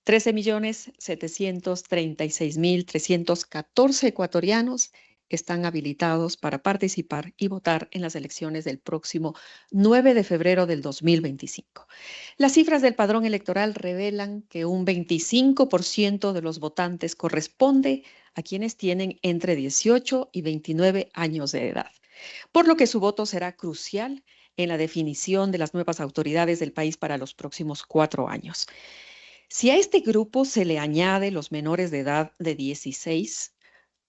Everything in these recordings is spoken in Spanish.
13.736.314 ecuatorianos están habilitados para participar y votar en las elecciones del próximo 9 de febrero del 2025. Las cifras del padrón electoral revelan que un 25% de los votantes corresponde a quienes tienen entre 18 y 29 años de edad, por lo que su voto será crucial en la definición de las nuevas autoridades del país para los próximos 4 años. Si a este grupo se le añade los menores de edad de 16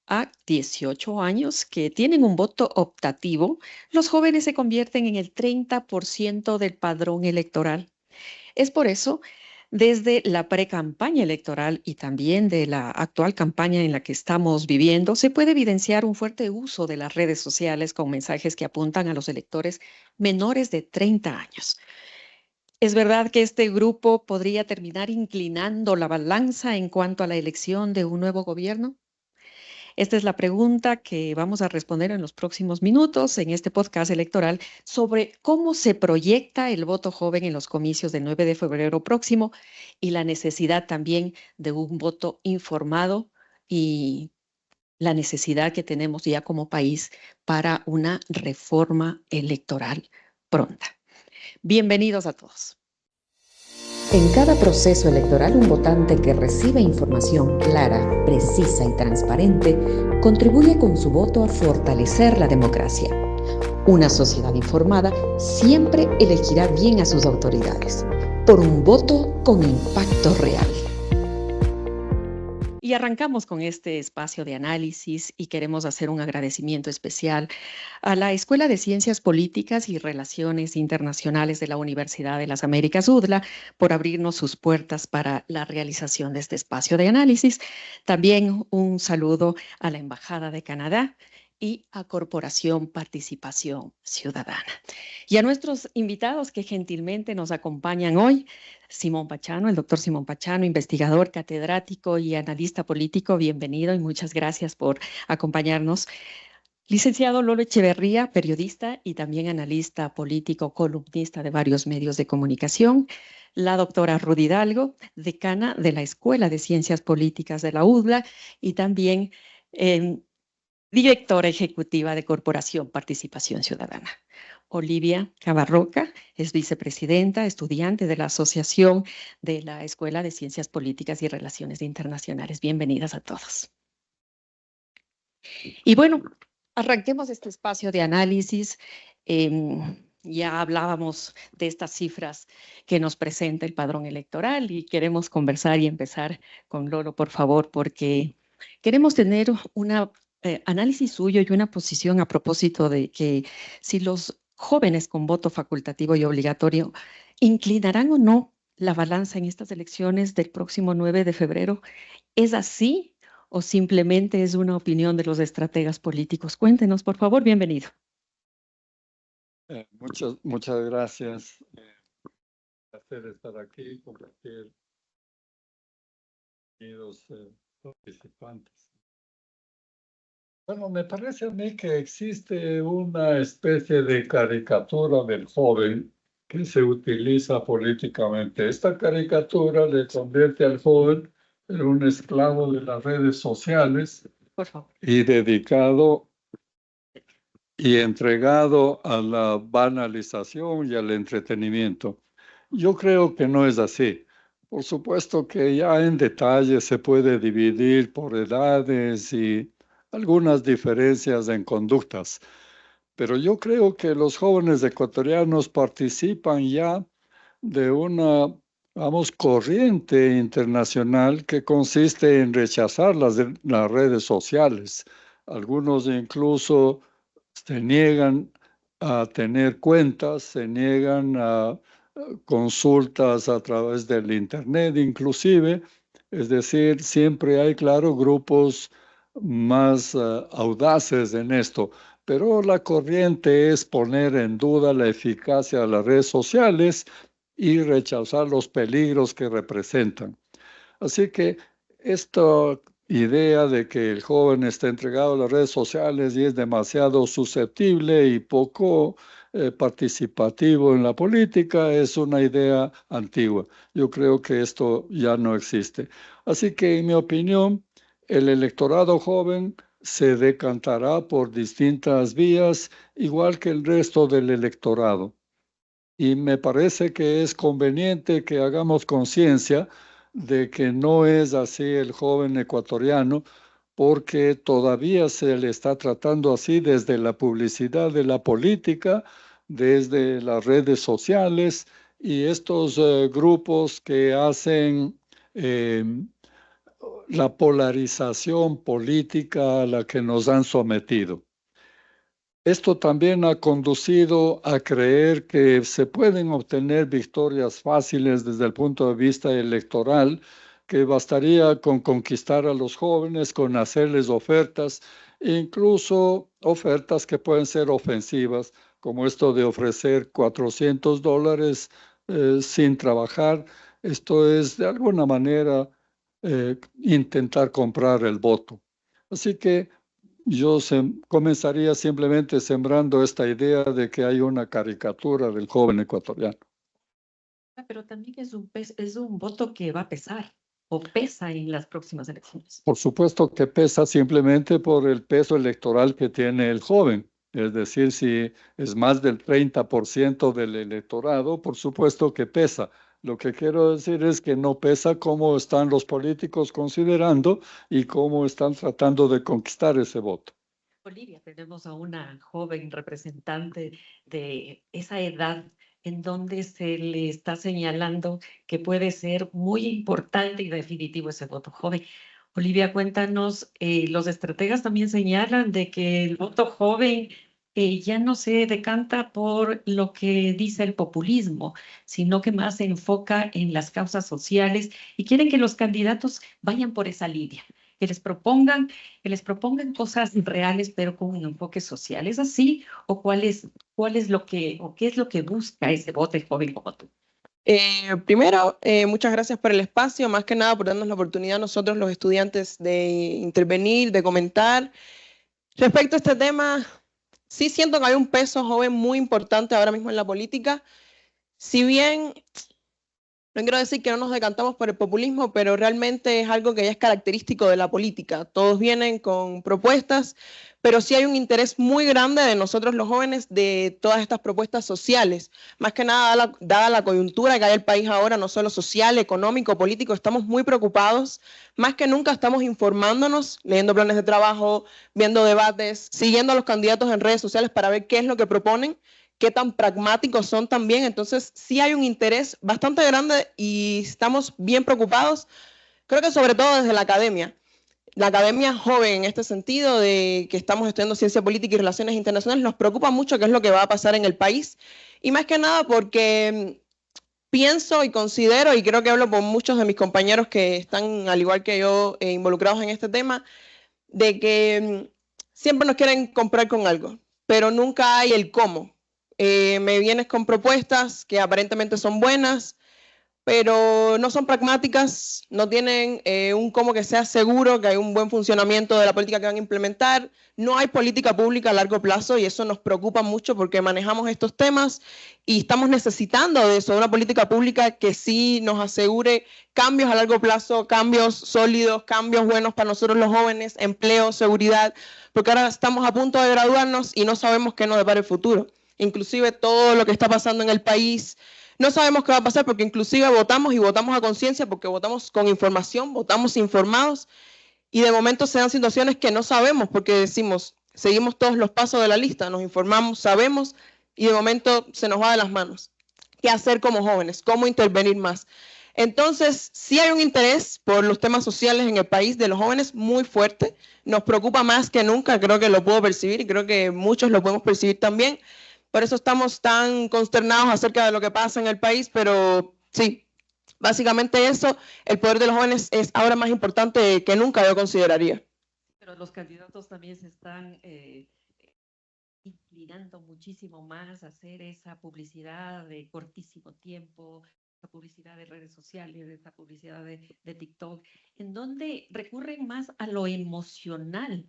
a 18 años que tienen un voto optativo, los jóvenes se convierten en el 30% del padrón electoral. Es por eso, desde la precampaña electoral y también de la actual campaña en la que estamos viviendo, se puede evidenciar un fuerte uso de las redes sociales con mensajes que apuntan a los electores menores de 30 años. ¿Es verdad que este grupo podría terminar inclinando la balanza en cuanto a la elección de un nuevo gobierno? Esta es la pregunta que vamos a responder en los próximos minutos en este podcast electoral sobre cómo se proyecta el voto joven en los comicios del 9 de febrero próximo y la necesidad también de un voto informado y la necesidad que tenemos ya como país para una reforma electoral pronta. Bienvenidos a todos. En cada proceso electoral, un votante que recibe información clara, precisa y transparente contribuye con su voto a fortalecer la democracia. Una sociedad informada siempre elegirá bien a sus autoridades, por un voto con impacto real. Y arrancamos con este espacio de análisis y queremos hacer un agradecimiento especial a la Escuela de Ciencias Políticas y Relaciones Internacionales de la Universidad de las Américas, UDLA, por abrirnos sus puertas para la realización de este espacio de análisis. También un saludo a la Embajada de Canadá y a Corporación Participación Ciudadana. Y a nuestros invitados que gentilmente nos acompañan hoy, Simón Pachano, el doctor Simón Pachano, investigador, catedrático y analista político, bienvenido y muchas gracias por acompañarnos. Licenciado Lolo Echeverría, periodista y también analista político, columnista de varios medios de comunicación. La doctora Ruth Hidalgo, decana de la Escuela de Ciencias Políticas de la UDLA y también directora ejecutiva de Corporación Participación Ciudadana. Olivia Cabarroca es vicepresidenta, estudiante de la Asociación de la Escuela de Ciencias Políticas y Relaciones Internacionales. Bienvenidas a todos. Y bueno, arranquemos este espacio de análisis. Ya hablábamos de estas cifras que nos presenta el padrón electoral y queremos conversar y empezar con Lolo, por favor, porque queremos tener un análisis suyo y una posición a propósito de que si los jóvenes con voto facultativo y obligatorio inclinarán o no la balanza en estas elecciones del próximo 9 de febrero. ¿Es así o simplemente es una opinión de los estrategas políticos? Cuéntenos, por favor, bienvenido. Muchas gracias. Placer estar aquí, compartir queridos participantes. Bueno, me parece a mí que existe una especie de caricatura del joven que se utiliza políticamente. Esta caricatura le convierte al joven en un esclavo de las redes sociales Por favor. y dedicado y entregado a la banalización y al entretenimiento. Yo creo que no es así. Por supuesto que ya en detalle se puede dividir por edades y algunas diferencias en conductas, pero yo creo que los jóvenes ecuatorianos participan ya de una, vamos, corriente internacional que consiste en rechazar las redes sociales. Algunos incluso se niegan a tener cuentas, se niegan a consultas a través del Internet inclusive. Es decir, siempre hay, claro, grupos más audaces en esto, pero la corriente es poner en duda la eficacia de las redes sociales y rechazar los peligros que representan. Así que esta idea de que el joven está entregado a las redes sociales y es demasiado susceptible y poco participativo en la política es una idea antigua. Yo creo que esto ya no existe. Así que, en mi opinión, el electorado joven se decantará por distintas vías, igual que el resto del electorado. Y me parece que es conveniente que hagamos conciencia de que no es así el joven ecuatoriano, porque todavía se le está tratando así desde la publicidad de la política, desde las redes sociales y estos grupos que hacen eh, la polarización política a la que nos han sometido. Esto también ha conducido a creer que se pueden obtener victorias fáciles desde el punto de vista electoral, que bastaría con conquistar a los jóvenes, con hacerles ofertas, incluso ofertas que pueden ser ofensivas, como esto de ofrecer $400 sin trabajar. Esto es de alguna manera intentar comprar el voto. Así que yo comenzaría simplemente sembrando esta idea de que hay una caricatura del joven ecuatoriano. Pero también es un voto que va a pesar o pesa en las próximas elecciones. Por supuesto que pesa simplemente por el peso electoral que tiene el joven. Es decir, si es más del 30% del electorado, por supuesto que pesa. Lo que quiero decir es que no pesa cómo están los políticos considerando y cómo están tratando de conquistar ese voto. Bolivia tenemos a una joven representante de esa edad en donde se le está señalando que puede ser muy importante y definitivo ese voto joven. Olivia, cuéntanos, los estrategas también señalan de que el voto joven ya no se decanta por lo que dice el populismo, sino que más se enfoca en las causas sociales y quieren que los candidatos vayan por esa línea, que les propongan cosas reales, pero con un enfoque social. ¿Es así? ¿O cuál es lo que, o qué es lo que busca ese voto joven como tú? Primero, muchas gracias por el espacio, más que nada por darnos la oportunidad a nosotros, los estudiantes, de intervenir, de comentar. Respecto a este tema, sí siento que hay un peso joven muy importante ahora mismo en la política. Si bien no quiero decir que no nos decantamos por el populismo, pero realmente es algo que ya es característico de la política. Todos vienen con propuestas, pero sí hay un interés muy grande de nosotros los jóvenes de todas estas propuestas sociales. Más que nada, dada la coyuntura que hay en el país ahora, no solo social, económico, político, estamos muy preocupados. Más que nunca estamos informándonos, leyendo planes de trabajo, viendo debates, siguiendo a los candidatos en redes sociales para ver qué es lo que proponen, qué tan pragmáticos son también. Entonces, sí hay un interés bastante grande y estamos bien preocupados, creo que sobre todo desde la academia joven en este sentido, de que estamos estudiando ciencia política y relaciones internacionales, nos preocupa mucho qué es lo que va a pasar en el país. Y más que nada porque pienso y considero, y creo que hablo por muchos de mis compañeros que están, al igual que yo, involucrados en este tema, de que siempre nos quieren comprar con algo, pero nunca hay el cómo. Me vienes con propuestas que aparentemente son buenas, pero no son pragmáticas, no tienen un cómo que sea seguro, que hay un buen funcionamiento de la política que van a implementar. No hay política pública a largo plazo y eso nos preocupa mucho porque manejamos estos temas y estamos necesitando de eso, de una política pública que sí nos asegure cambios a largo plazo, cambios sólidos, cambios buenos para nosotros los jóvenes, empleo, seguridad, porque ahora estamos a punto de graduarnos y no sabemos qué nos depara el futuro. Inclusive todo lo que está pasando en el país, no sabemos qué va a pasar porque inclusive votamos y votamos a conciencia porque votamos con información, votamos informados y de momento se dan situaciones que no sabemos porque decimos, seguimos todos los pasos de la lista, nos informamos, sabemos y de momento se nos va de las manos. ¿Qué hacer como jóvenes? ¿Cómo intervenir más? Entonces, sí hay un interés por los temas sociales en el país de los jóvenes muy fuerte. Nos preocupa más que nunca, creo que lo puedo percibir y creo que muchos lo podemos percibir también. Por eso estamos tan consternados acerca de lo que pasa en el país, pero sí, básicamente eso, el poder de los jóvenes es ahora más importante que nunca, yo consideraría. Pero los candidatos también se están inclinando muchísimo más a hacer esa publicidad de cortísimo tiempo, esa publicidad de redes sociales, esa publicidad de TikTok, en donde recurren más a lo emocional,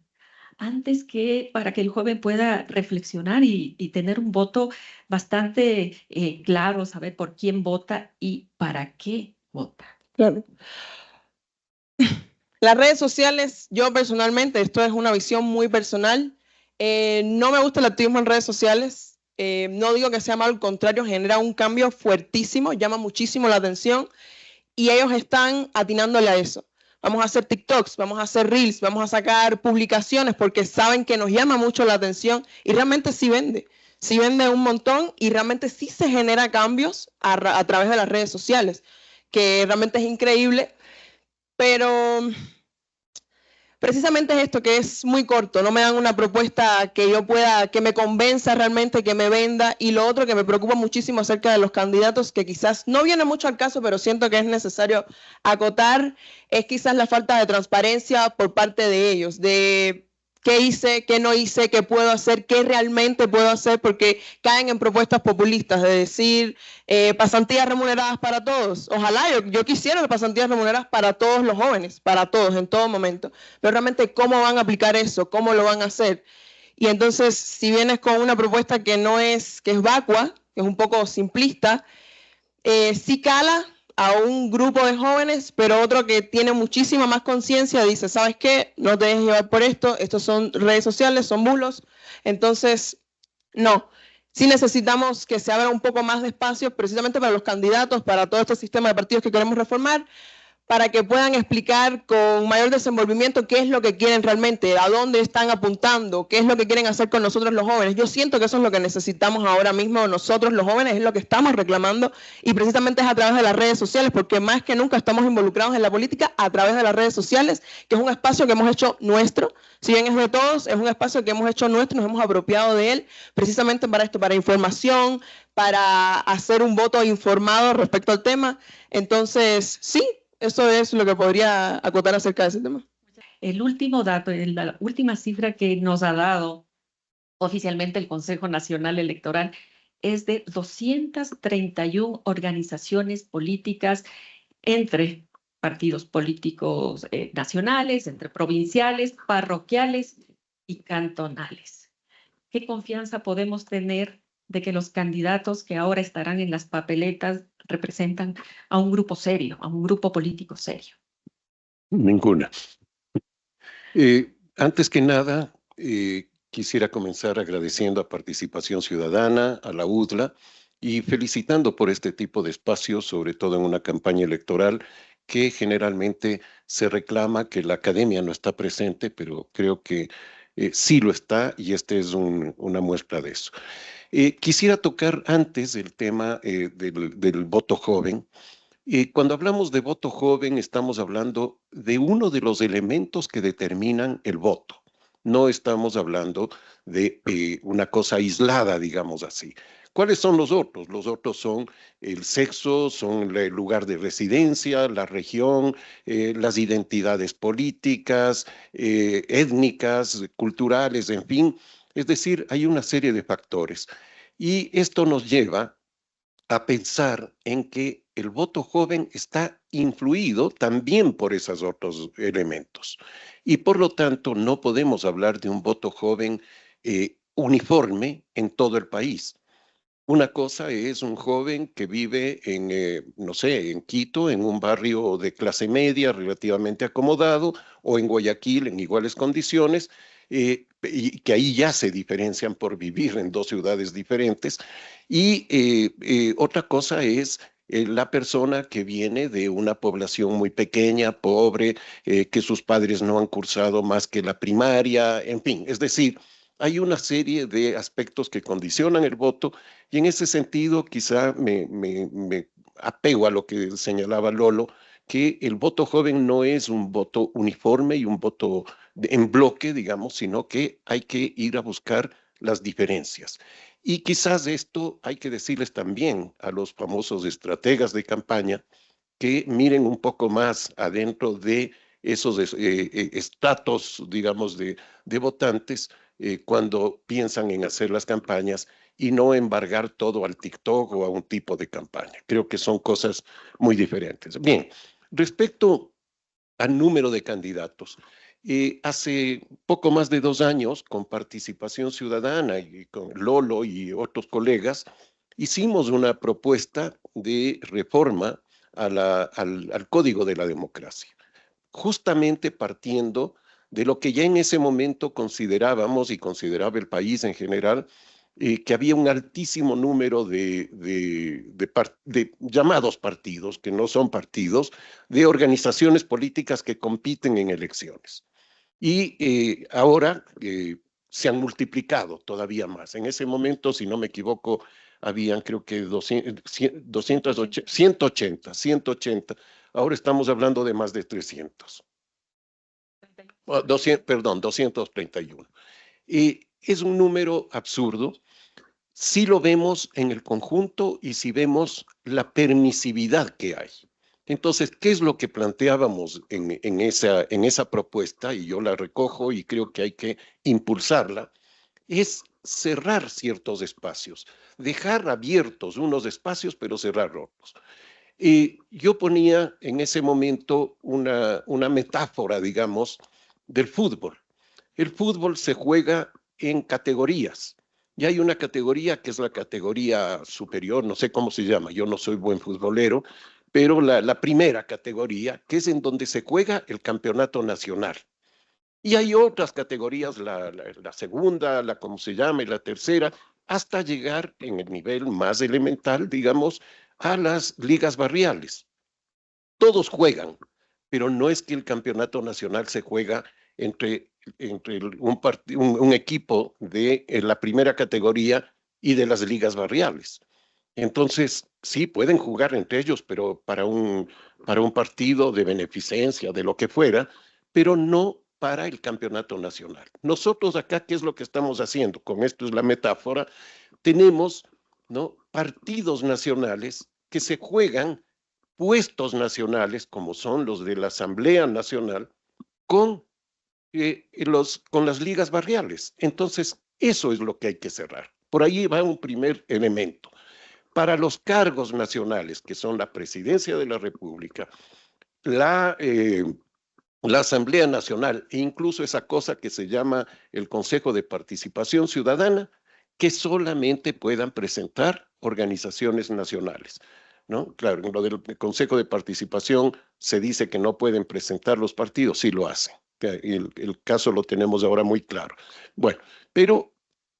antes que para que el joven pueda reflexionar y tener un voto bastante claro, saber por quién vota y para qué vota? Claro. Las redes sociales, yo personalmente, esto es una visión muy personal, no me gusta el activismo en redes sociales, no digo que sea malo, al contrario, genera un cambio fuertísimo, llama muchísimo la atención y ellos están atinándole a eso. Vamos a hacer TikToks, vamos a hacer Reels, vamos a sacar publicaciones porque saben que nos llama mucho la atención y realmente sí vende un montón y realmente sí se genera cambios a través de las redes sociales, que realmente es increíble. Pero precisamente es esto, que es muy corto, no me dan una propuesta que yo pueda, que me convenza realmente, que me venda, y lo otro que me preocupa muchísimo acerca de los candidatos, que quizás no viene mucho al caso, pero siento que es necesario acotar, es quizás la falta de transparencia por parte de ellos, de qué hice, qué no hice, qué puedo hacer, qué realmente puedo hacer, porque caen en propuestas populistas de decir pasantías remuneradas para todos. Ojalá, yo quisiera pasantías remuneradas para todos los jóvenes, para todos, en todo momento, pero realmente cómo van a aplicar eso, cómo lo van a hacer. Y entonces, si vienes con una propuesta que es vacua, que es un poco simplista, sí cala a un grupo de jóvenes, pero otro que tiene muchísima más conciencia dice, ¿sabes qué? No te dejes llevar por esto, estos son redes sociales, son bulos. Entonces, no. Sí necesitamos que se abra un poco más de espacio precisamente para los candidatos, para todo este sistema de partidos que queremos reformar, para que puedan explicar con mayor desenvolvimiento qué es lo que quieren realmente, a dónde están apuntando, qué es lo que quieren hacer con nosotros los jóvenes. Yo siento que eso es lo que necesitamos ahora mismo nosotros los jóvenes, es lo que estamos reclamando y precisamente es a través de las redes sociales, porque más que nunca estamos involucrados en la política a través de las redes sociales, que es un espacio que hemos hecho nuestro, si bien es de todos, es un espacio que hemos hecho nuestro, nos hemos apropiado de él precisamente para esto, para información, para hacer un voto informado respecto al tema. Entonces, sí, eso es lo que podría acotar acerca de ese tema. El último dato, la última cifra que nos ha dado oficialmente el Consejo Nacional Electoral es de 231 organizaciones políticas entre partidos políticos nacionales, entre provinciales, parroquiales y cantonales. ¿Qué confianza podemos tener de que los candidatos que ahora estarán en las papeletas representan a un grupo serio, a un grupo político serio? Ninguna. Antes que nada, quisiera comenzar agradeciendo a Participación Ciudadana, a la UDLA, y felicitando por este tipo de espacios, sobre todo en una campaña electoral que generalmente se reclama que la academia no está presente, pero creo que sí lo está y este es una muestra de eso. Quisiera tocar antes el tema del voto joven. Cuando hablamos de voto joven, estamos hablando de uno de los elementos que determinan el voto. No estamos hablando de una cosa aislada, digamos así. ¿Cuáles son los otros? Los otros son el sexo, son el lugar de residencia, la región, las identidades políticas, étnicas, culturales, en fin. Es decir, hay una serie de factores. Y esto nos lleva a pensar en que el voto joven está influido también por esos otros elementos. Y por lo tanto, no podemos hablar de un voto joven uniforme en todo el país. Una cosa es un joven que vive en, no sé, en Quito, en un barrio de clase media relativamente acomodado, o en Guayaquil en iguales condiciones, y que ahí ya se diferencian por vivir en dos ciudades diferentes. Y otra cosa es la persona que viene de una población muy pequeña, pobre, que sus padres no han cursado más que la primaria, en fin, es decir, hay una serie de aspectos que condicionan el voto y en ese sentido quizá me apego a lo que señalaba Lolo, que el voto joven no es un voto uniforme y un voto en bloque, digamos, sino que hay que ir a buscar las diferencias. Y quizás esto hay que decirles también a los famosos estrategas de campaña que miren un poco más adentro de esos estratos, digamos, de votantes cuando piensan en hacer las campañas y no embargar todo al TikTok o a un tipo de campaña. Creo que son cosas muy diferentes. Bien, respecto al número de candidatos, Hace poco más de 2 años, con Participación Ciudadana y con Lolo y otros colegas, hicimos una propuesta de reforma al Código de la Democracia, justamente partiendo de lo que ya en ese momento considerábamos y consideraba el país en general, que había un altísimo número de llamados partidos, que no son partidos, de organizaciones políticas que compiten en elecciones. Y ahora se han multiplicado todavía más. En ese momento, si no me equivoco, habían creo que 180. Ahora estamos hablando de más de 300. 231. Y es un número absurdo si lo vemos en el conjunto y si vemos la permisividad que hay. Entonces, ¿qué es lo que planteábamos en esa propuesta? Y yo la recojo y creo que hay que impulsarla. Es cerrar ciertos espacios, dejar abiertos unos espacios, pero cerrar otros. Yo ponía en ese momento una metáfora, digamos, del fútbol. El fútbol se juega en categorías. Y hay una categoría que es la categoría superior, no sé cómo se llama, yo no soy buen futbolero, pero la primera categoría, que es en donde se juega el campeonato nacional. Y hay otras categorías, la segunda, la cómo se llama, y la tercera, hasta llegar en el nivel más elemental, digamos, a las ligas barriales. Todos juegan, pero no es que el campeonato nacional se juega entre un equipo de la primera categoría y de las ligas barriales. Entonces, sí, pueden jugar entre ellos, pero para un partido de beneficencia, de lo que fuera, pero no para el campeonato nacional. Nosotros acá, ¿qué es lo que estamos haciendo? Con esto es la metáfora, tenemos, ¿no?, partidos nacionales que se juegan puestos nacionales, como son los de la Asamblea Nacional, con las ligas barriales. Entonces, eso es lo que hay que cerrar. Por ahí va un primer elemento. Para los cargos nacionales, que son la Presidencia de la República, la Asamblea Nacional e incluso esa cosa que se llama el Consejo de Participación Ciudadana, que solamente puedan presentar organizaciones nacionales, ¿no? Claro, en lo del Consejo de Participación se dice que no pueden presentar los partidos, sí lo hacen. El caso lo tenemos ahora muy claro. Bueno, pero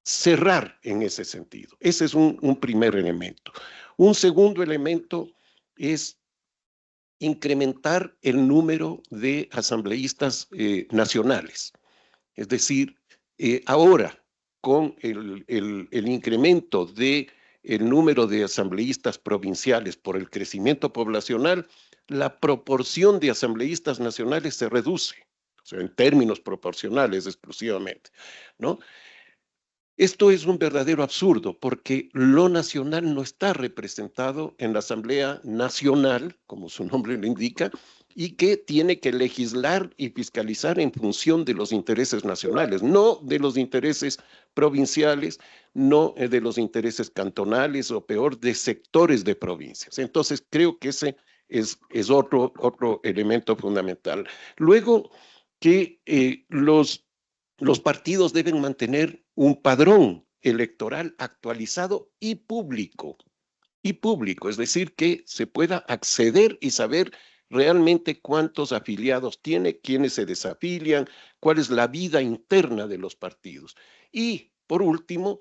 cerrar en ese sentido. Ese es un primer elemento. Un segundo elemento es incrementar el número de asambleístas nacionales. Es decir, ahora con el incremento del número de asambleístas provinciales por el crecimiento poblacional, la proporción de asambleístas nacionales se reduce, o sea, en términos proporcionales exclusivamente, ¿no? Esto es un verdadero absurdo porque lo nacional no está representado en la Asamblea Nacional, como su nombre lo indica, y que tiene que legislar y fiscalizar en función de los intereses nacionales, no de los intereses provinciales, no de los intereses cantonales o peor, de sectores de provincias. Entonces, creo que ese es otro elemento fundamental. Luego, que los partidos deben mantener un padrón electoral actualizado y público, es decir, que se pueda acceder y saber realmente cuántos afiliados tiene, quiénes se desafilian, cuál es la vida interna de los partidos. Y, por último,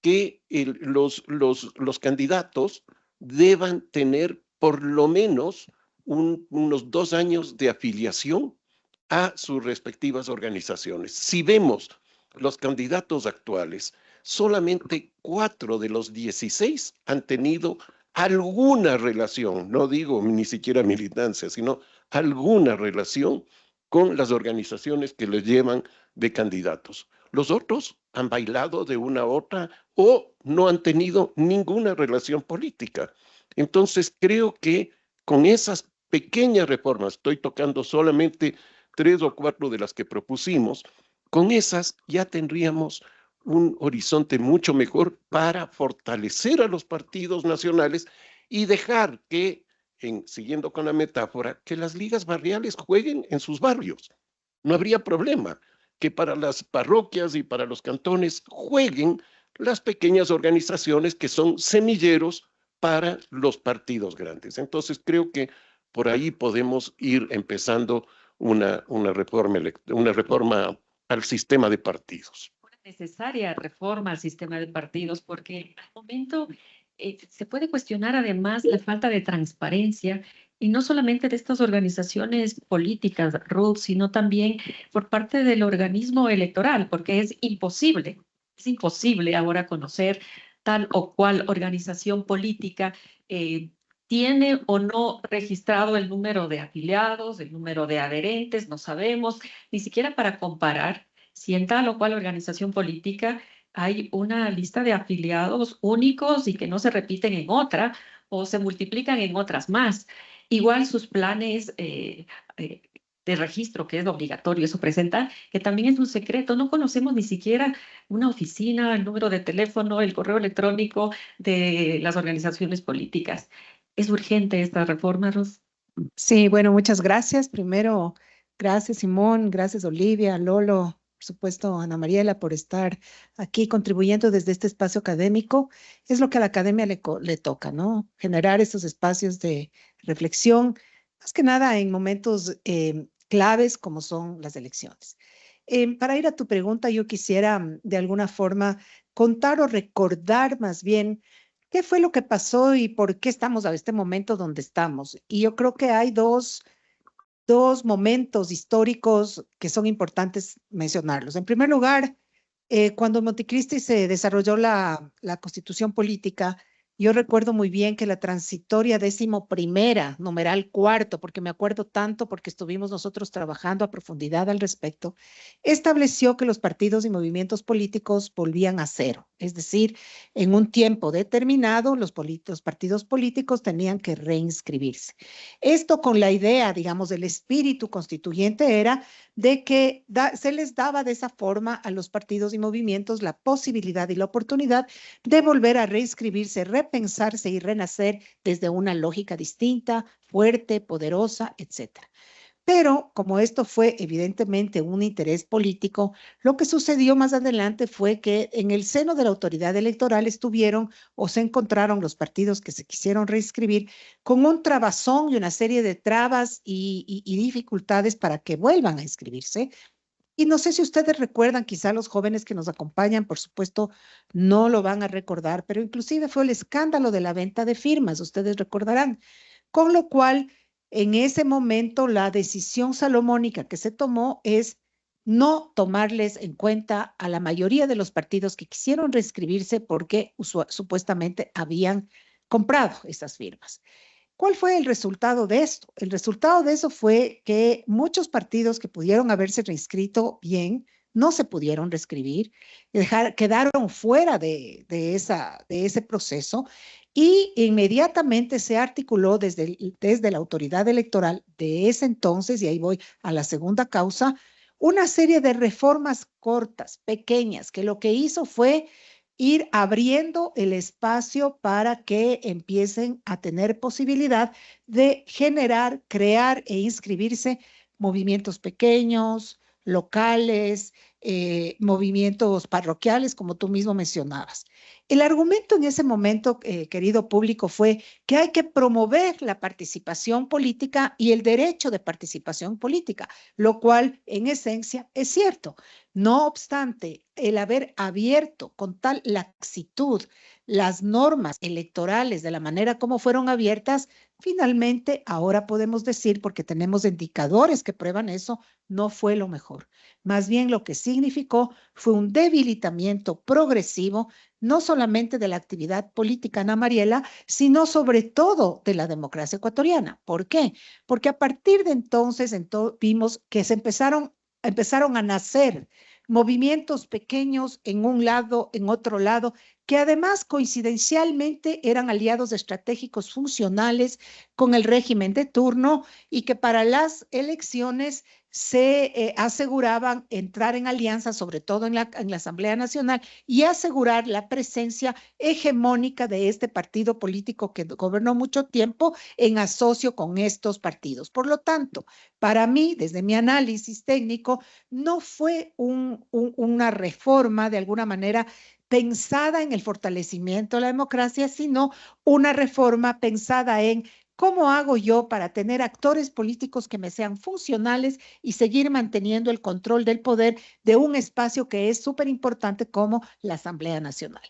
que los candidatos deban tener por lo menos unos 2 años de afiliación a sus respectivas organizaciones. Si vemos los candidatos actuales, solamente 4 de los 16 han tenido alguna relación, no digo ni siquiera militancia, sino alguna relación con las organizaciones que les llevan de candidatos. Los otros han bailado de una a otra o no han tenido ninguna relación política. Entonces, creo que con esas pequeñas reformas, estoy tocando solamente 3 o 4 de las que propusimos, con esas ya tendríamos un horizonte mucho mejor para fortalecer a los partidos nacionales y dejar que, siguiendo con la metáfora, que las ligas barriales jueguen en sus barrios. No habría problema que para las parroquias y para los cantones jueguen las pequeñas organizaciones que son semilleros para los partidos grandes. Entonces creo que por ahí podemos ir empezando una reforma al sistema de partidos. Una necesaria reforma al sistema de partidos, porque al momento se puede cuestionar además la falta de transparencia, y no solamente de estas organizaciones políticas, Ruth, sino también por parte del organismo electoral, porque es imposible ahora conocer tal o cual organización política tiene o no registrado el número de afiliados, el número de adherentes, no sabemos, ni siquiera para comparar si en tal o cual organización política hay una lista de afiliados únicos y que no se repiten en otra o se multiplican en otras más. Igual sus planes de registro, que es obligatorio eso presentar, que también es un secreto. No conocemos ni siquiera una oficina, el número de teléfono, el correo electrónico de las organizaciones políticas. ¿Es urgente esta reforma, Ros? Sí, bueno, muchas gracias. Primero, gracias Simón, gracias Olivia, Lolo, por supuesto Ana Mariela por estar aquí contribuyendo desde este espacio académico. Es lo que a la academia le toca, ¿no? Generar estos espacios de reflexión, más que nada en momentos claves como son las elecciones. Para ir a tu pregunta, yo quisiera de alguna forma contar o recordar más bien qué fue lo que pasó y por qué estamos a este momento donde estamos. Y yo creo que hay dos momentos históricos que son importantes mencionarlos. En primer lugar, cuando Montecristi se desarrolló la constitución política, yo recuerdo muy bien que la transitoria 11ª, numeral 4, porque me acuerdo tanto porque estuvimos nosotros trabajando a profundidad al respecto, estableció que los partidos y movimientos políticos volvían a cero. Es decir, en un tiempo determinado, los partidos políticos tenían que reinscribirse. Esto con la idea, digamos, del espíritu constituyente era de que se les daba de esa forma a los partidos y movimientos la posibilidad y la oportunidad de volver a reinscribirse, repensarse y renacer desde una lógica distinta, fuerte, poderosa, etc. Pero como esto fue evidentemente un interés político, lo que sucedió más adelante fue que en el seno de la autoridad electoral estuvieron o se encontraron los partidos que se quisieron reinscribir con un trabazón y una serie de trabas y dificultades para que vuelvan a inscribirse. Y no sé si ustedes recuerdan, quizá los jóvenes que nos acompañan, por supuesto, no lo van a recordar, pero inclusive fue el escándalo de la venta de firmas, ustedes recordarán, con lo cual en ese momento la decisión salomónica que se tomó es no tomarles en cuenta a la mayoría de los partidos que quisieron reinscribirse porque supuestamente habían comprado esas firmas. ¿Cuál fue el resultado de esto? El resultado de eso fue que muchos partidos que pudieron haberse reinscrito bien, no se pudieron reescribir, quedaron fuera de ese proceso y inmediatamente se articuló desde la autoridad electoral de ese entonces, y ahí voy a la segunda causa, una serie de reformas cortas, pequeñas, que lo que hizo fue ir abriendo el espacio para que empiecen a tener posibilidad de generar, crear e inscribirse movimientos pequeños, locales, movimientos parroquiales, como tú mismo mencionabas. El argumento en ese momento, querido público, fue que hay que promover la participación política y el derecho de participación política, lo cual en esencia es cierto. No obstante, el haber abierto con tal laxitud las normas electorales de la manera como fueron abiertas, finalmente ahora podemos decir, porque tenemos indicadores que prueban eso, no fue lo mejor. Más bien lo que significó fue un debilitamiento progresivo, no solamente de la actividad política, Ana Mariela, sino sobre todo de la democracia ecuatoriana. ¿Por qué? Porque a partir de entonces vimos que empezaron a nacer movimientos pequeños en un lado, en otro lado, que además coincidencialmente eran aliados estratégicos funcionales con el régimen de turno y que para las elecciones se aseguraban entrar en alianza, sobre todo en la Asamblea Nacional, y asegurar la presencia hegemónica de este partido político que gobernó mucho tiempo en asocio con estos partidos. Por lo tanto, para mí, desde mi análisis técnico, no fue una reforma de alguna manera pensada en el fortalecimiento de la democracia, sino una reforma pensada en ¿cómo hago yo para tener actores políticos que me sean funcionales y seguir manteniendo el control del poder de un espacio que es súper importante como la Asamblea Nacional?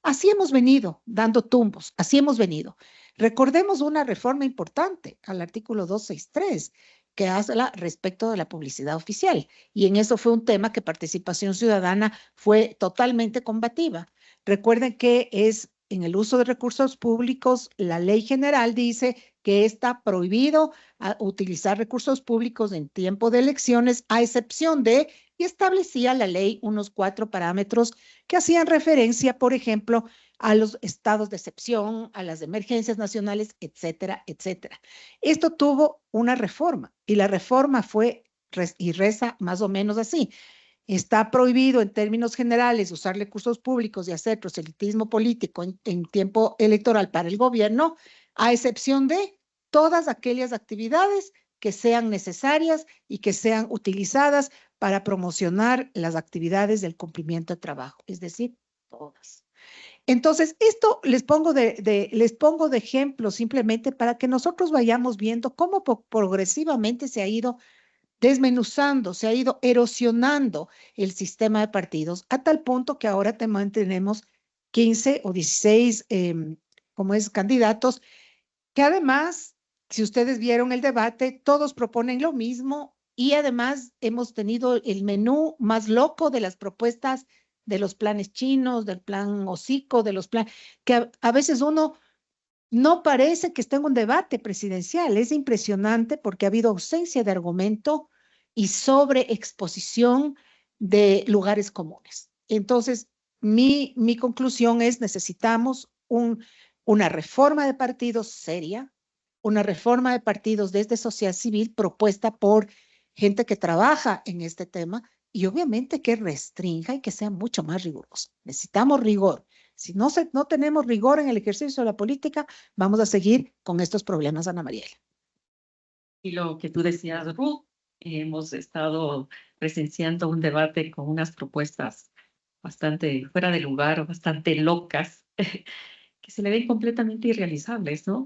Así hemos venido dando tumbos, así hemos venido. Recordemos una reforma importante al artículo 263 que habla respecto de la publicidad oficial, y en eso fue un tema que Participación Ciudadana fue totalmente combativa. Recuerden que es en el uso de recursos públicos, la ley general dice que está prohibido utilizar recursos públicos en tiempo de elecciones, a excepción de, y establecía la ley unos 4 parámetros que hacían referencia, por ejemplo, a los estados de excepción, a las emergencias nacionales, etcétera, etcétera. Esto tuvo una reforma, y la reforma fue y reza más o menos así. Está prohibido en términos generales usar recursos públicos y hacer proselitismo político en tiempo electoral para el gobierno, a excepción de todas aquellas actividades que sean necesarias y que sean utilizadas para promocionar las actividades del cumplimiento de trabajo, es decir, todas. Entonces, esto les pongo de ejemplo simplemente para que nosotros vayamos viendo cómo progresivamente se ha ido desmenuzando, se ha ido erosionando el sistema de partidos a tal punto que ahora tenemos 15 o 16 candidatos, que además, si ustedes vieron el debate, todos proponen lo mismo, y además hemos tenido el menú más loco de las propuestas de los planes chinos, del plan hocico, de los planes, que a veces uno no parece que esté en un debate presidencial. Es impresionante porque ha habido ausencia de argumento y sobreexposición de lugares comunes. Entonces, mi conclusión es: necesitamos una reforma de partidos seria, una reforma de partidos desde sociedad civil propuesta por gente que trabaja en este tema, y obviamente que restrinja y que sea mucho más rigurosa. Necesitamos rigor. Si no tenemos rigor en el ejercicio de la política, vamos a seguir con estos problemas, Ana Mariela. Y lo que tú decías, Ruth, hemos estado presenciando un debate con unas propuestas bastante fuera de lugar, bastante locas, que se le ven completamente irrealizables, ¿no?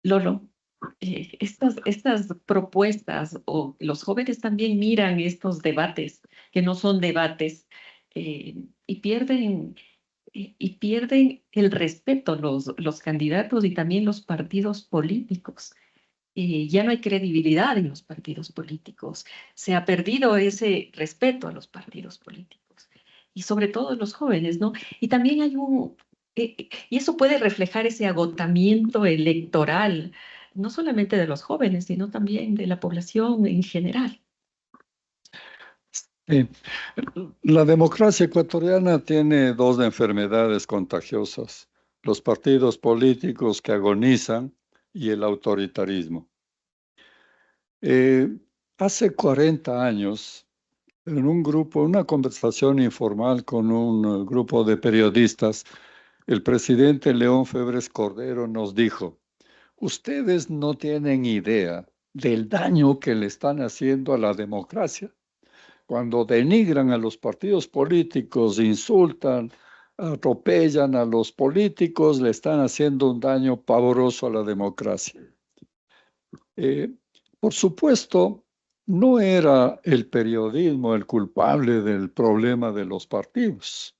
Lolo, estas propuestas, o los jóvenes también miran estos debates, que no son debates, y pierden el respeto los candidatos y también los partidos políticos. Ya no hay credibilidad en los partidos políticos. Se ha perdido ese respeto a los partidos políticos, y sobre todo los jóvenes, ¿no? Y también hay y eso puede reflejar ese agotamiento electoral, no solamente de los jóvenes, sino también de la población en general. Sí. La democracia ecuatoriana tiene dos enfermedades contagiosas: los partidos políticos que agonizan y el autoritarismo. Hace 40 años, en una conversación informal con un grupo de periodistas, el presidente León Febres Cordero nos dijo: ustedes no tienen idea del daño que le están haciendo a la democracia. Cuando denigran a los partidos políticos, insultan, atropellan a los políticos, le están haciendo un daño pavoroso a la democracia. Por supuesto, no era el periodismo el culpable del problema de los partidos,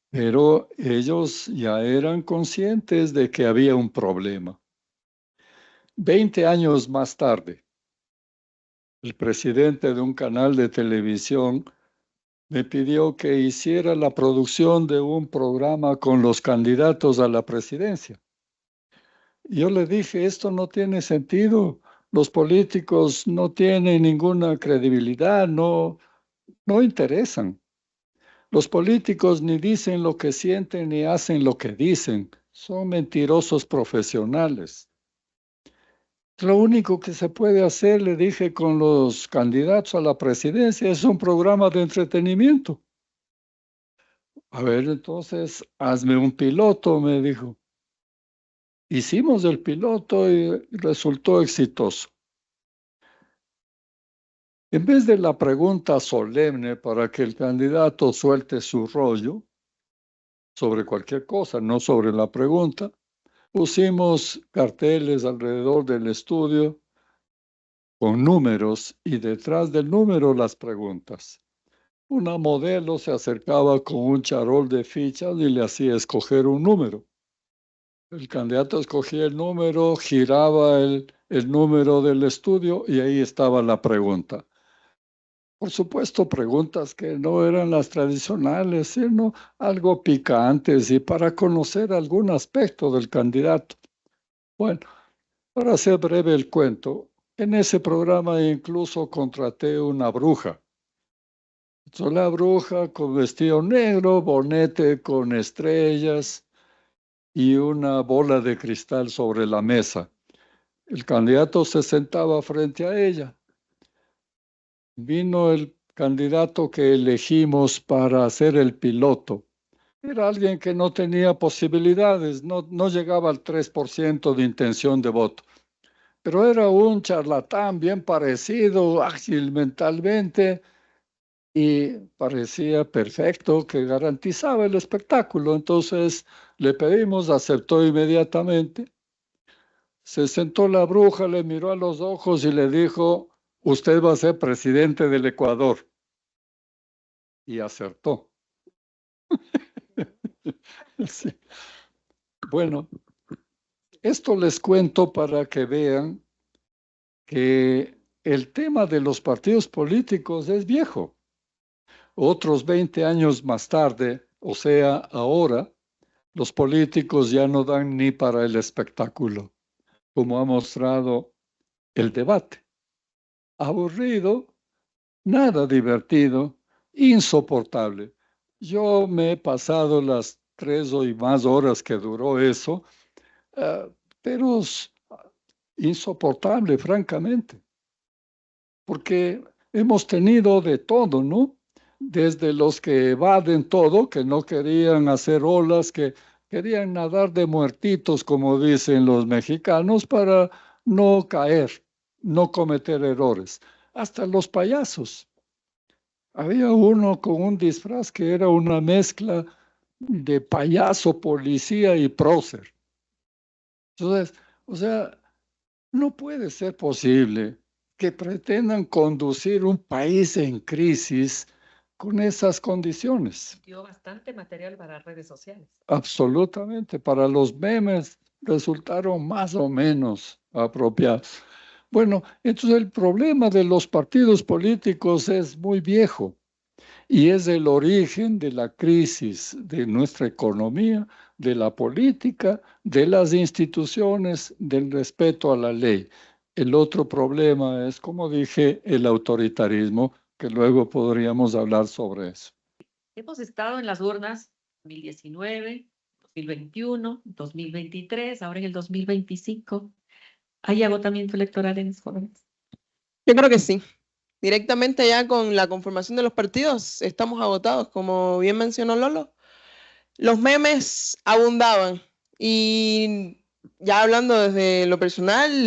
pero ellos ya eran conscientes de que había un problema. 20 años más tarde, el presidente de un canal de televisión me pidió que hiciera la producción de un programa con los candidatos a la presidencia. Yo le dije: esto no tiene sentido. Los políticos no tienen ninguna credibilidad, no interesan. Los políticos ni dicen lo que sienten ni hacen lo que dicen. Son mentirosos profesionales. Lo único que se puede hacer, le dije, con los candidatos a la presidencia es un programa de entretenimiento. A ver, entonces, hazme un piloto, me dijo. Hicimos el piloto y resultó exitoso. En vez de la pregunta solemne para que el candidato suelte su rollo sobre cualquier cosa, no sobre la pregunta, pusimos carteles alrededor del estudio con números y detrás del número las preguntas. Una modelo se acercaba con un charol de fichas y le hacía escoger un número. El candidato escogía el número, giraba el número del estudio y ahí estaba la pregunta. Por supuesto, preguntas que no eran las tradicionales, sino algo picantes y para conocer algún aspecto del candidato. Bueno, para hacer breve el cuento, en ese programa incluso contraté una bruja. Entonces, la bruja con vestido negro, bonete con estrellas y una bola de cristal sobre la mesa. El candidato se sentaba frente a ella. Vino el candidato que elegimos para hacer el piloto. Era alguien que no tenía posibilidades, no llegaba al 3% de intención de voto, pero era un charlatán bien parecido, ágil mentalmente y parecía perfecto, que garantizaba el espectáculo. Entonces le pedimos, aceptó inmediatamente. Se sentó la bruja, le miró a los ojos y le dijo: usted va a ser presidente del Ecuador. Y acertó. Sí. Bueno, esto les cuento para que vean que el tema de los partidos políticos es viejo. Otros 20 años más tarde, o sea, ahora, los políticos ya no dan ni para el espectáculo, como ha mostrado el debate. Aburrido, nada divertido, insoportable. Yo me he pasado las 3 o más horas que duró eso, pero es insoportable, francamente, porque hemos tenido de todo, ¿no? Desde los que evaden todo, que no querían hacer olas, que querían nadar de muertitos, como dicen los mexicanos, para no caer, no cometer errores, hasta los payasos. Había uno con un disfraz que era una mezcla de payaso, policía y prócer. Entonces, o sea, no puede ser posible que pretendan conducir un país en crisis con esas condiciones. Dio bastante material para redes sociales. Absolutamente. Para los memes resultaron más o menos apropiados. Bueno, entonces el problema de los partidos políticos es muy viejo y es el origen de la crisis de nuestra economía, de la política, de las instituciones, del respeto a la ley. El otro problema es, como dije, el autoritarismo, que luego podríamos hablar sobre eso. Hemos estado en las urnas 2019, 2021, 2023, ahora en el 2025. ¿Hay agotamiento electoral en los jóvenes? Yo creo que sí. Directamente ya con la conformación de los partidos estamos agotados, como bien mencionó Lolo. Los memes abundaban y ya hablando desde lo personal,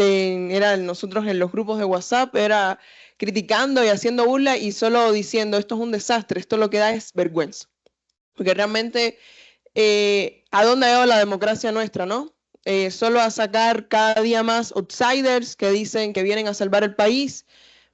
nosotros en los grupos de WhatsApp era criticando y haciendo burla y solo diciendo esto es un desastre, esto lo que da es vergüenza. Porque realmente, ¿a dónde ha llegado la democracia nuestra, no? Solo a sacar cada día más outsiders que dicen que vienen a salvar el país,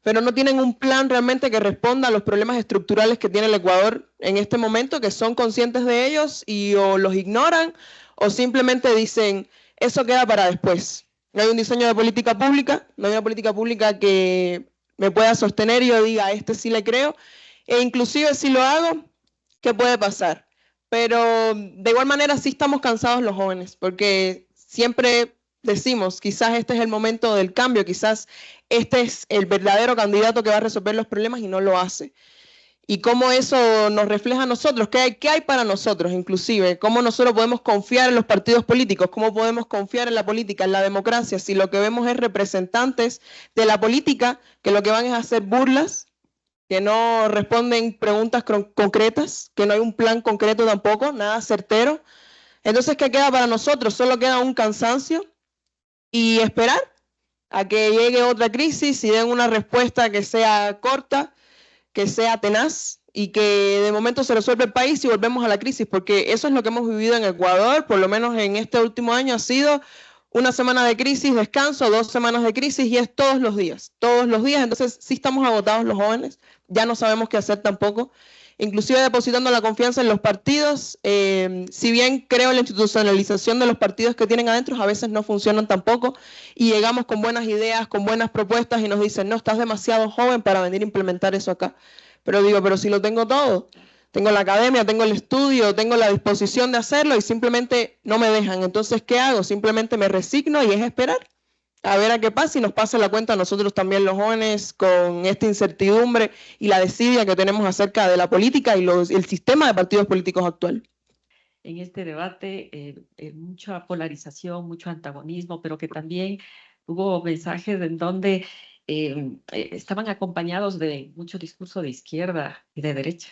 pero no tienen un plan realmente que responda a los problemas estructurales que tiene el Ecuador en este momento, que son conscientes de ellos y o los ignoran o simplemente dicen, eso queda para después. No hay un diseño de política pública, no hay una política pública que me pueda sostener y yo diga, a este sí le creo, e inclusive si lo hago, ¿qué puede pasar? Pero de igual manera sí estamos cansados los jóvenes, porque siempre decimos, quizás este es el momento del cambio, quizás este es el verdadero candidato que va a resolver los problemas y no lo hace. y cómo eso nos refleja a nosotros, qué hay para nosotros inclusive, cómo nosotros podemos confiar en los partidos políticos, cómo podemos confiar en la política, en la democracia, si lo que vemos es representantes de la política que lo que van es a hacer burlas, que no responden preguntas concretas, que no hay un plan concreto tampoco, nada certero. Entonces, ¿qué queda para nosotros? Solo queda un cansancio y esperar a que llegue otra crisis y den una respuesta que sea corta, que sea tenaz y que de momento se resuelva el país y volvemos a la crisis, porque eso es lo que hemos vivido en Ecuador, por lo menos en este último año ha sido una semana de crisis, descanso, 2 semanas de crisis y es todos los días, entonces sí estamos agotados los jóvenes, ya no sabemos qué hacer tampoco, inclusive depositando la confianza en los partidos, si bien creo en la institucionalización de los partidos que tienen adentro, a veces no funcionan tampoco y llegamos con buenas ideas, con buenas propuestas y nos dicen, no, estás demasiado joven para venir a implementar eso acá. Pero digo, pero si lo tengo todo, tengo la academia, tengo el estudio, tengo la disposición de hacerlo y simplemente no me dejan. Entonces, ¿qué hago? Simplemente me resigno y es esperar a ver a qué pasa y nos pase la cuenta a nosotros también los jóvenes con esta incertidumbre y la desidia que tenemos acerca de la política y el sistema de partidos políticos actual. En este debate, mucha polarización, mucho antagonismo, pero que también hubo mensajes en donde estaban acompañados de mucho discurso de izquierda y de derecha.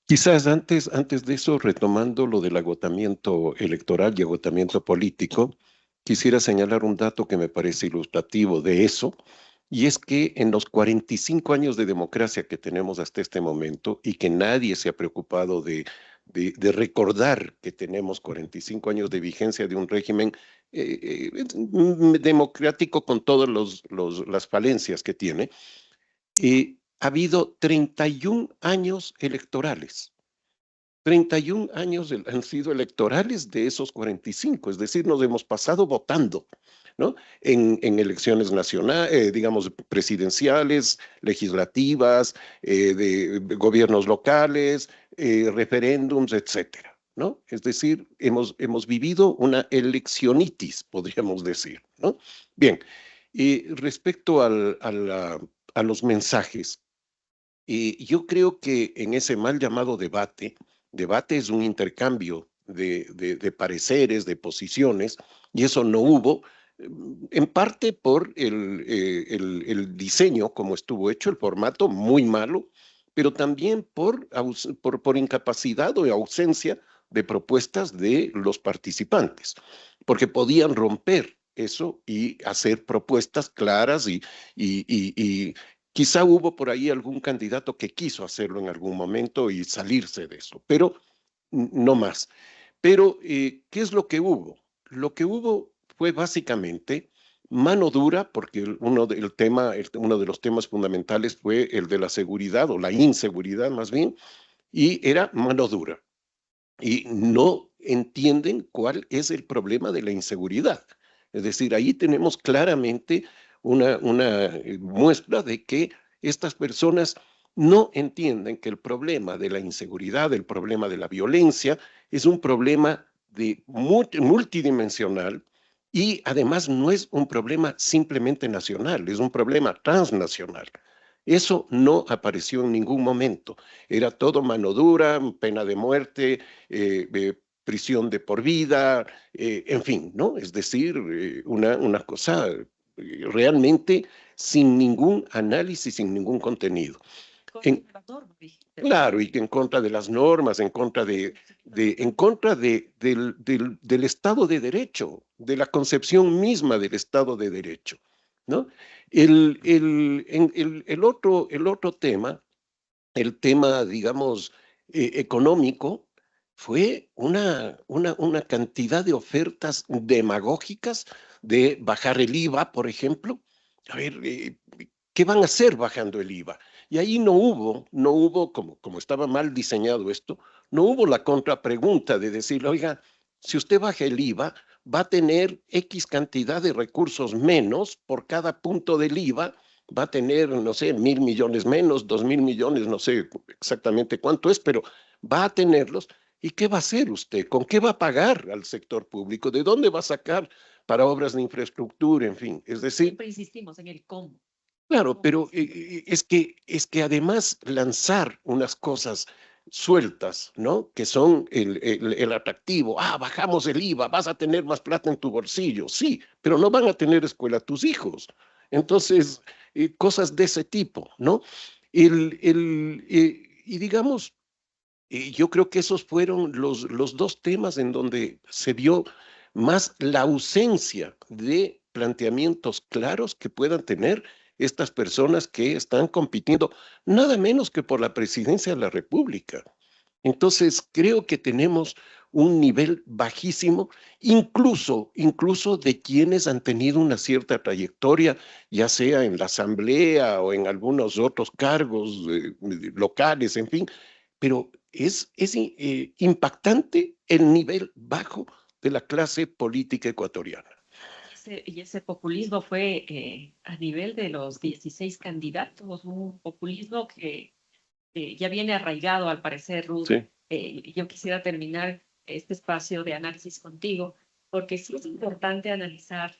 Quizás antes de eso, retomando lo del agotamiento electoral y agotamiento político, quisiera señalar un dato que me parece ilustrativo de eso, y es que en los 45 años de democracia que tenemos hasta este momento, y que nadie se ha preocupado de recordar que tenemos 45 años de vigencia de un régimen democrático con todas las falencias que tiene, ha habido 31 años electorales. 31 años han sido electorales de esos 45, es decir, nos hemos pasado votando, ¿no? En elecciones nacionales, digamos, presidenciales, legislativas, de gobiernos locales, referéndums, etcétera, ¿no? Es decir, hemos vivido una eleccionitis, podríamos decir, ¿no? Bien, respecto a los mensajes, yo creo que en ese mal llamado debate es un intercambio de pareceres, de posiciones, y eso no hubo, en parte por el diseño, como estuvo hecho, el formato muy malo, pero también por incapacidad o ausencia de propuestas de los participantes, porque podían romper eso y hacer propuestas claras y quizá hubo por ahí algún candidato que quiso hacerlo en algún momento y salirse de eso, pero no más. Pero, ¿qué es lo que hubo? Lo que hubo fue básicamente mano dura, porque uno de los temas fundamentales fue el de la seguridad o la inseguridad más bien, y era mano dura. Y no entienden cuál es el problema de la inseguridad. Es decir, ahí tenemos claramente una muestra de que estas personas no entienden que el problema de la inseguridad, el problema de la violencia, es un problema multidimensional y además no es un problema simplemente nacional, es un problema transnacional. Eso no apareció en ningún momento. Era todo mano dura, pena de muerte, prisión de por vida, en fin, ¿no? Es decir, una cosa realmente sin ningún análisis, sin ningún contenido. Claro, y en contra de las normas, en contra del Estado de Derecho, de la concepción misma del Estado de Derecho, ¿no? El otro tema, el tema, digamos, económico, fue una cantidad de ofertas demagógicas de bajar el IVA, por ejemplo. A ver, ¿qué van a hacer bajando el IVA? Y ahí no hubo, como estaba mal diseñado esto, no hubo la contrapregunta de decirle, oiga, si usted baja el IVA, va a tener X cantidad de recursos menos por cada punto del IVA, va a tener, no sé, 1.000 millones menos, 2.000 millones, no sé exactamente cuánto es, pero va a tenerlos. ¿Y qué va a hacer usted? ¿Con qué va a pagar al sector público? ¿De dónde va a sacar para obras de infraestructura? En fin, es decir... Siempre insistimos en el cómo. Claro, pero es que además lanzar unas cosas sueltas, ¿no? Que son el atractivo. Ah, bajamos el IVA, vas a tener más plata en tu bolsillo. Sí, pero no van a tener escuela tus hijos. Entonces, cosas de ese tipo, ¿no? Y digamos, yo creo que esos fueron los dos temas en donde se vio más la ausencia de planteamientos claros que puedan tener estas personas que están compitiendo nada menos que por la presidencia de la República. Entonces, creo que tenemos un nivel bajísimo, incluso de quienes han tenido una cierta trayectoria, ya sea en la Asamblea o en algunos otros cargos locales, en fin, pero es impactante el nivel bajo de la clase política ecuatoriana. Y ese populismo fue a nivel de los 16 candidatos, un populismo que ya viene arraigado, al parecer, Ruth. Sí. Yo quisiera terminar este espacio de análisis contigo, porque sí es importante analizar.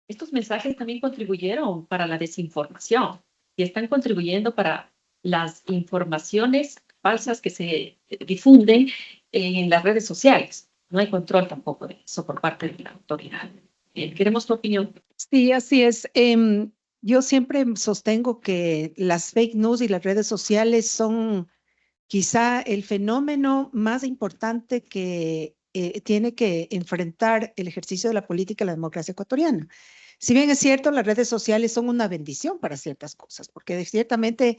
Estos mensajes también contribuyeron para la desinformación y están contribuyendo para las informaciones falsas que se difunden en las redes sociales. No hay control tampoco de eso por parte de la autoridad. Queremos tu opinión. Sí, así es. Yo siempre sostengo que las fake news y las redes sociales son quizá el fenómeno más importante que tiene que enfrentar el ejercicio de la política y la democracia ecuatoriana. Si bien es cierto, las redes sociales son una bendición para ciertas cosas, porque ciertamente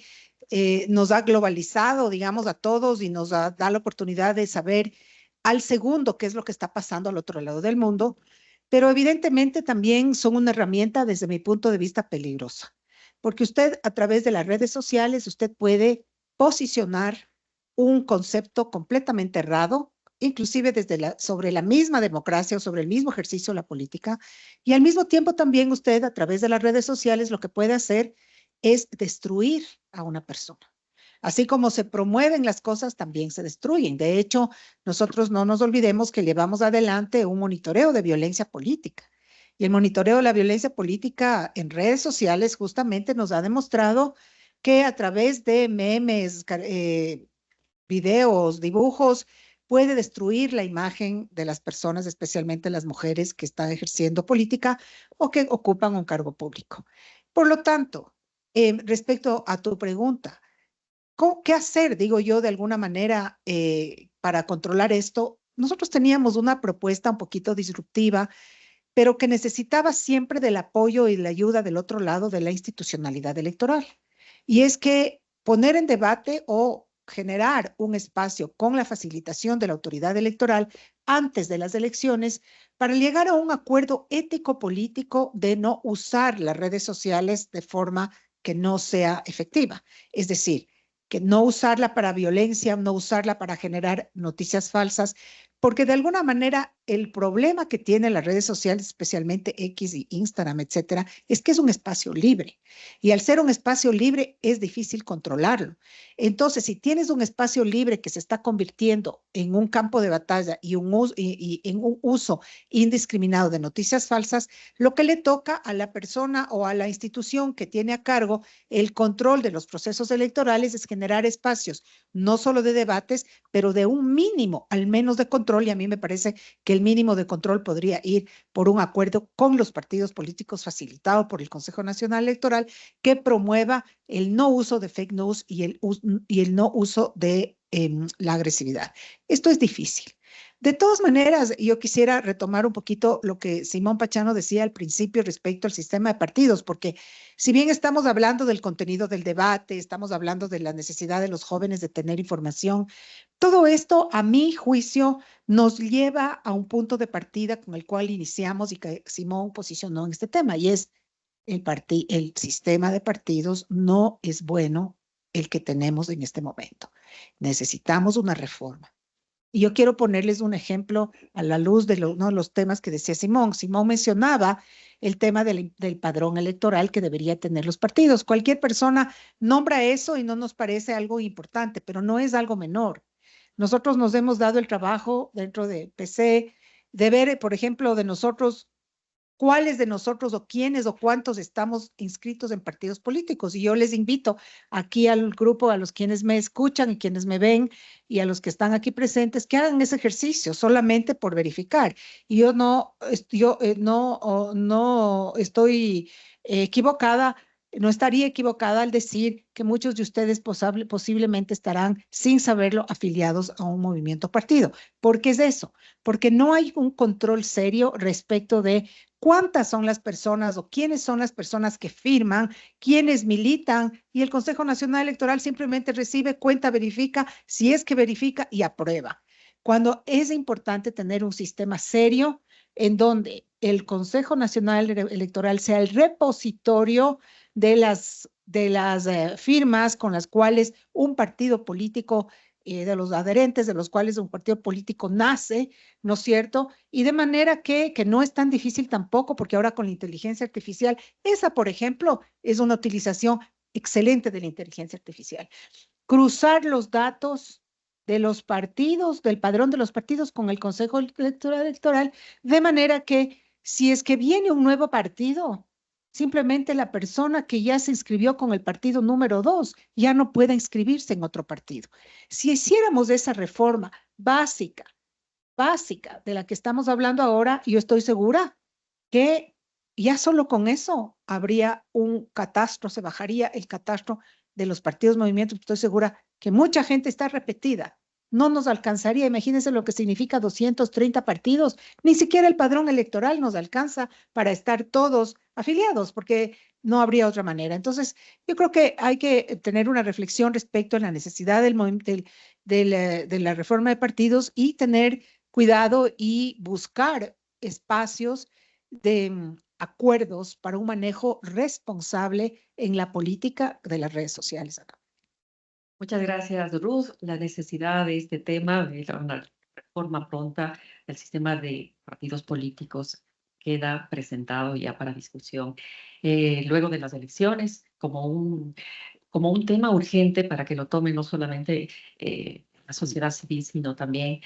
nos ha globalizado, digamos, a todos y nos da la oportunidad de saber al segundo qué es lo que está pasando al otro lado del mundo, pero evidentemente también son una herramienta desde mi punto de vista peligrosa, porque usted a través de las redes sociales, usted puede posicionar un concepto completamente errado, inclusive sobre la misma democracia o sobre el mismo ejercicio de la política, y al mismo tiempo también usted a través de las redes sociales lo que puede hacer es destruir a una persona. Así como se promueven las cosas, también se destruyen. De hecho, nosotros no nos olvidemos que llevamos adelante un monitoreo de violencia política. Y el monitoreo de la violencia política en redes sociales justamente nos ha demostrado que a través de memes, videos, dibujos, puede destruir la imagen de las personas, especialmente las mujeres que están ejerciendo política o que ocupan un cargo público. Por lo tanto, respecto a tu pregunta, ¿qué hacer, digo yo, de alguna manera para controlar esto? Nosotros teníamos una propuesta un poquito disruptiva, pero que necesitaba siempre del apoyo y la ayuda del otro lado de la institucionalidad electoral. Y es que poner en debate o generar un espacio con la facilitación de la autoridad electoral antes de las elecciones para llegar a un acuerdo ético-político de no usar las redes sociales de forma que no sea efectiva. Es decir, que no usarla para violencia, no usarla para generar noticias falsas, porque de alguna manera el problema que tienen las redes sociales, especialmente X y Instagram, etcétera, es que es un espacio libre. Y al ser un espacio libre es difícil controlarlo. Entonces, si tienes un espacio libre que se está convirtiendo en un campo de batalla y en un uso indiscriminado de noticias falsas, lo que le toca a la persona o a la institución que tiene a cargo el control de los procesos electorales es generar espacios, no solo de debates, pero de un mínimo, al menos de control, y a mí me parece que el mínimo de control podría ir por un acuerdo con los partidos políticos facilitado por el Consejo Nacional Electoral que promueva el no uso de fake news y el no uso de la agresividad. Esto es difícil. De todas maneras, yo quisiera retomar un poquito lo que Simón Pachano decía al principio respecto al sistema de partidos, porque si bien estamos hablando del contenido del debate, estamos hablando de la necesidad de los jóvenes de tener información, todo esto, a mi juicio, nos lleva a un punto de partida con el cual iniciamos y que Simón posicionó en este tema, y es el sistema de partidos no es bueno el que tenemos en este momento. Necesitamos una reforma. Y yo quiero ponerles un ejemplo a la luz de uno de los temas que decía Simón. Simón mencionaba el tema del padrón electoral que debería tener los partidos. Cualquier persona nombra eso y no nos parece algo importante, pero no es algo menor. Nosotros nos hemos dado el trabajo dentro de PC de ver, por ejemplo, de nosotros cuáles de nosotros o quiénes o cuántos estamos inscritos en partidos políticos. Y yo les invito aquí al grupo, a los quienes me escuchan y quienes me ven y a los que están aquí presentes, que hagan ese ejercicio solamente por verificar. Y yo no estoy equivocada. No estaría equivocada al decir que muchos de ustedes posiblemente estarán, sin saberlo, afiliados a un movimiento partido. ¿Por qué es eso? Porque no hay un control serio respecto de cuántas son las personas o quiénes son las personas que firman, quiénes militan, y el Consejo Nacional Electoral simplemente recibe, cuenta, verifica, si es que verifica y aprueba. Cuando es importante tener un sistema serio en donde el Consejo Nacional Electoral sea el repositorio de las firmas con las cuales un partido político, de los adherentes de los cuales un partido político nace, ¿no es cierto? Y de manera que no es tan difícil tampoco, porque ahora con la inteligencia artificial, esa, por ejemplo, es una utilización excelente de la inteligencia artificial. Cruzar los datos de los partidos, del padrón de los partidos con el Consejo Electoral, de manera que si es que viene un nuevo partido, simplemente la persona que ya se inscribió con el partido número 2 ya no puede inscribirse en otro partido. Si hiciéramos esa reforma básica de la que estamos hablando ahora, yo estoy segura que ya solo con eso habría un catastro, se bajaría el catastro de los partidos, movimientos. Estoy segura que mucha gente está repetida. No nos alcanzaría, imagínense lo que significa 230 partidos, ni siquiera el padrón electoral nos alcanza para estar todos afiliados, porque no habría otra manera. Entonces, yo creo que hay que tener una reflexión respecto a la necesidad de la reforma de partidos y tener cuidado y buscar espacios de acuerdos para un manejo responsable en la política de las redes sociales. Muchas gracias, Ruth. La necesidad de este tema, de una reforma pronta del sistema de partidos políticos, queda presentado ya para discusión luego de las elecciones como un tema urgente para que lo tomen no solamente la sociedad civil, sino también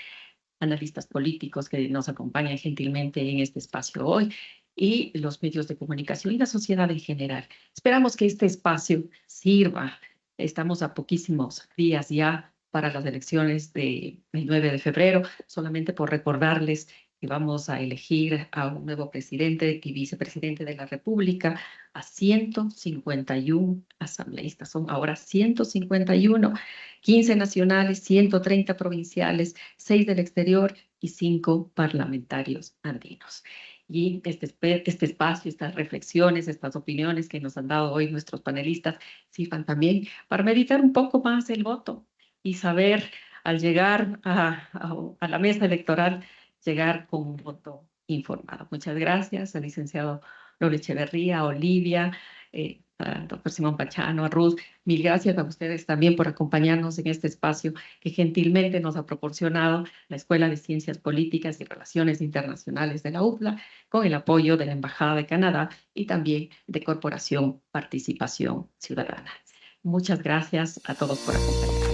analistas políticos que nos acompañan gentilmente en este espacio hoy y los medios de comunicación y la sociedad en general. Esperamos que este espacio sirva. Estamos a poquísimos días ya para las elecciones del 9 de febrero, solamente por recordarles que vamos a elegir a un nuevo presidente y vicepresidente de la República, a 151 asambleístas. Son ahora 151, 15 nacionales, 130 provinciales, 6 del exterior y 5 parlamentarios andinos. Y este espacio, estas reflexiones, estas opiniones que nos han dado hoy nuestros panelistas sirvan también para meditar un poco más el voto y saber, al llegar a la mesa electoral, llegar con un voto informado. Muchas gracias al licenciado Lolo Echeverría, a Olivia, al doctor Simón Pachano, a Ruth. Mil gracias a ustedes también por acompañarnos en este espacio que gentilmente nos ha proporcionado la Escuela de Ciencias Políticas y Relaciones Internacionales de la UPLA, con el apoyo de la Embajada de Canadá y también de Corporación Participación Ciudadana. Muchas gracias a todos por acompañarnos.